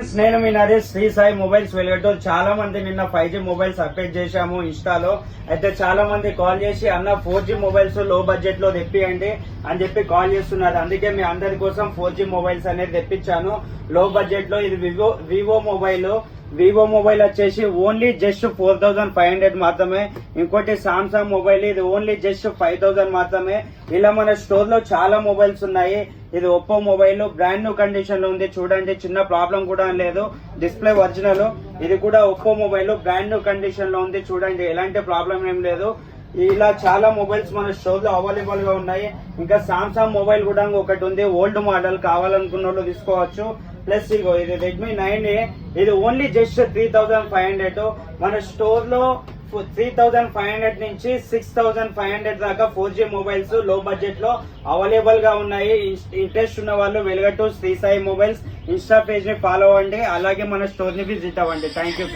నేను మీ నరేష్ శ్రీ సాయి మొబైల్స్ వెలుగటూరు. చాలా మంది నిన్న 5G మొబైల్స్ అప్డేట్ చేశాము ఇన్స్టాలో. అయితే చాలా మంది కాల్ చేసి అన్న 4G మొబైల్స్ లో బడ్జెట్ లో తెప్పియండి అని చెప్పి కాల్ చేస్తున్నారు. అందుకే మీ అందరి కోసం 4G మొబైల్స్ అనేది తెప్పించాను లో బడ్జెట్ లో. ఇది వివో మొబైల్ వచ్చేసి ఓన్లీ జస్ట్ 4500 మాత్రమే. ఇంకోటి సామ్సంగ్ మొబైల్, ఇది ఓన్లీ జస్ట్ 5000 మాత్రమే. ఇలా మన స్టోర్ లో చాలా మొబైల్స్ ఉన్నాయి. ఇది Oppo mobile brand new condition లో ఉంది, చూడండి, చిన్న ప్రాబ్లం కూడా లేదు. Display original. ఇది కూడా Oppo mobile brand new condition లో ఉంది, చూడండి, ఎలాంటి ప్రాబ్లం ఏం లేదు. ఇలా చాలా మొబైల్స్ మన స్టోర్ లో అవైలబుల్ గా ఉన్నాయి. ఇంకా సామ్సంగ్ మొబైల్ కూడా ఒకటి ఉంది, ఓల్డ్ మోడల్, కావాలనుకున్న వాళ్ళు తీసుకోవచ్చు. ప్లస్ ఇగో ఇది రెడ్మీ 9A, ఇది ఓన్లీ జస్ట్ 3500. మన స్టోర్ లో 3500 నుంచి 6500 దాకా 4G మొబైల్స్ లో బడ్జెట్ లో అవైలబుల్ గా ఉన్నాయి. ఇంట్రెస్ట్ ఉన్న వాళ్ళు Velgatoor Sri Sai mobiles insta page ని ఫాలో అవ్వండి, అలాగే మన స్టోర్ ని విజిట్ అవ్వండి. Thank you.